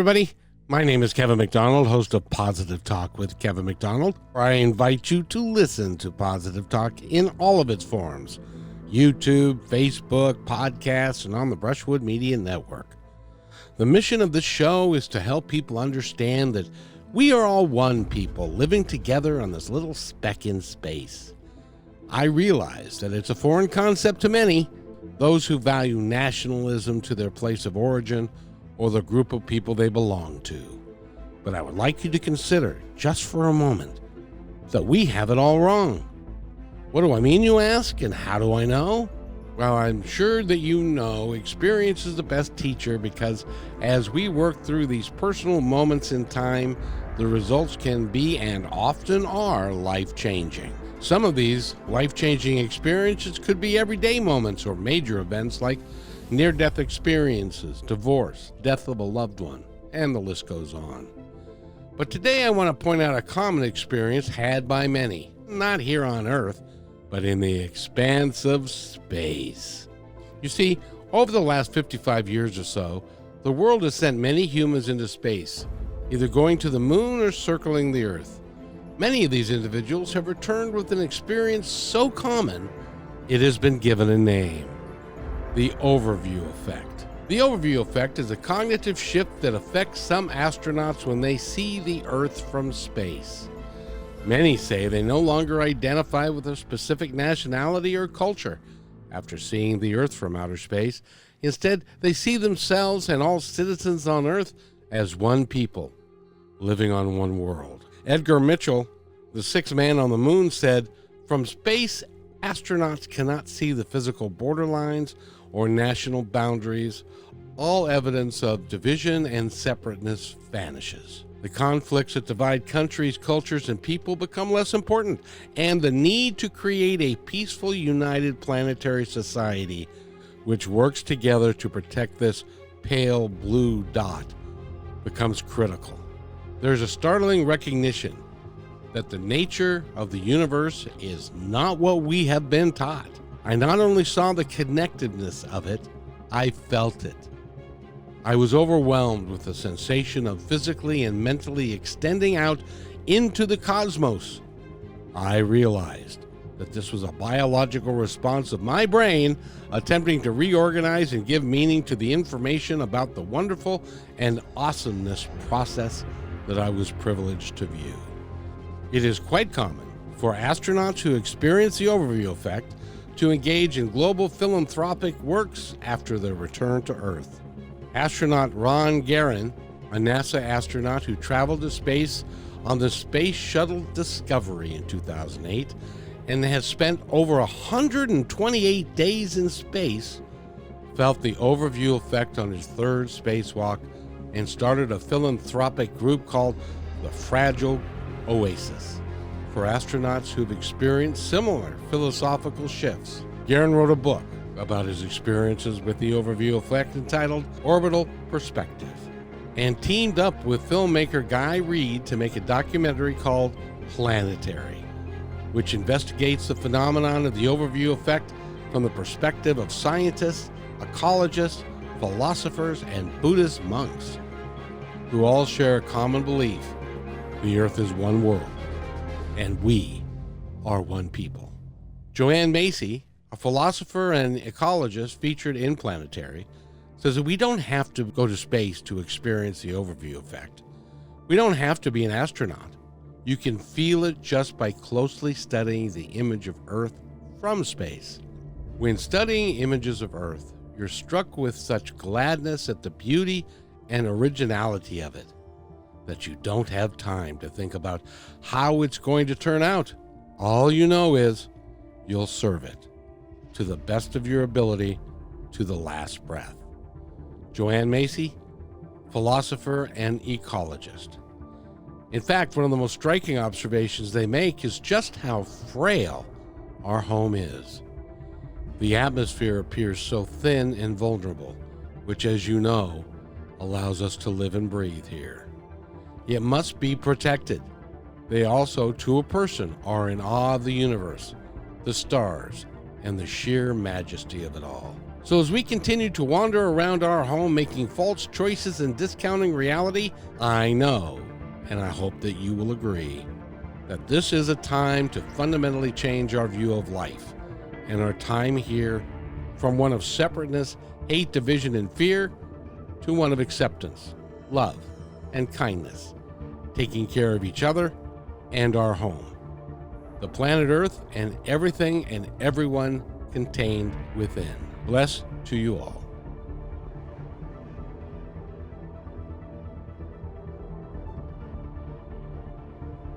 everybody. My name is Kevin McDonald, host of Positive Talk with Kevin McDonald, where I invite you to listen to Positive Talk in all of its forms: YouTube, Facebook, podcasts, and on the Brushwood Media Network. The mission of this show is to help people understand that we are all one people living together on this little speck in space. I realize that it's a foreign concept to many, those who value nationalism to their place of origin or the group of people they belong to. But I would like you to consider, just for a moment, that we have it all wrong. What do I mean, you ask, and how do I know? Well, I'm sure that you know experience is the best teacher, because as we work through these personal moments in time, the results can be and often are life-changing. Some of these life-changing experiences could be everyday moments or major events like near-death experiences, divorce, death of a loved one, and the list goes on. But today I want to point out a common experience had by many, not here on Earth, but in the expanse of space. You see, over the last 55 years or so, the world has sent many humans into space, either going to the moon or circling the Earth. Many of these individuals have returned with an experience so common, it has been given a name: the overview effect. The overview effect is a cognitive shift that affects some astronauts when they see the Earth from space. Many say they no longer identify with a specific nationality or culture after seeing the Earth from outer space. Instead, they see themselves and all citizens on Earth as one people, living on one world. Edgar Mitchell, the sixth man on the moon, said, "From space, astronauts cannot see the physical borderlines or national boundaries. All evidence of division and separateness vanishes. The conflicts that divide countries, cultures, and people become less important, and the need to create a peaceful, united planetary society which works together to protect this pale blue dot becomes critical." There's a startling recognition that the nature of the universe is not what we have been taught. I not only saw the connectedness of it, I felt it. I was overwhelmed with the sensation of physically and mentally extending out into the cosmos. I realized that this was a biological response of my brain attempting to reorganize and give meaning to the information about the wonderful and awesomeness process that I was privileged to view. It is quite common for astronauts who experience the overview effect to engage in global philanthropic works after their return to Earth. Astronaut Ron Garan, a NASA astronaut who traveled to space on the Space Shuttle Discovery in 2008 and has spent over 128 days in space, felt the overview effect on his third spacewalk and started a philanthropic group called the Fragile Oasis for astronauts who've experienced similar philosophical shifts. Garan wrote a book about his experiences with the overview effect entitled Orbital Perspective, and teamed up with filmmaker Guy Reed to make a documentary called Planetary, which investigates the phenomenon of the overview effect from the perspective of scientists, ecologists, philosophers, and Buddhist monks, who all share a common belief: the Earth is one world, and we are one people. Joanne Macy, a philosopher and ecologist featured in Planetary, says that we don't have to go to space to experience the overview effect. We don't have to be an astronaut. You can feel it just by closely studying the image of Earth from space. When studying images of Earth, you're struck with such gladness at the beauty and originality of it that you don't have time to think about how it's going to turn out. All you know is you'll serve it to the best of your ability to the last breath. Joanne Macy, philosopher and ecologist. In fact, one of the most striking observations they make is just how frail our home is. The atmosphere appears so thin and vulnerable, which, as you know, allows us to live and breathe here. It must be protected. They also, to a person, are in awe of the universe, the stars, and the sheer majesty of it all. So as we continue to wander around our home making false choices and discounting reality, I know, and I hope that you will agree, that this is a time to fundamentally change our view of life and our time here from one of separateness, hate, division, and fear to one of acceptance, love, and kindness, taking care of each other and our home, the planet Earth, and everything and everyone contained within. Bless to you all.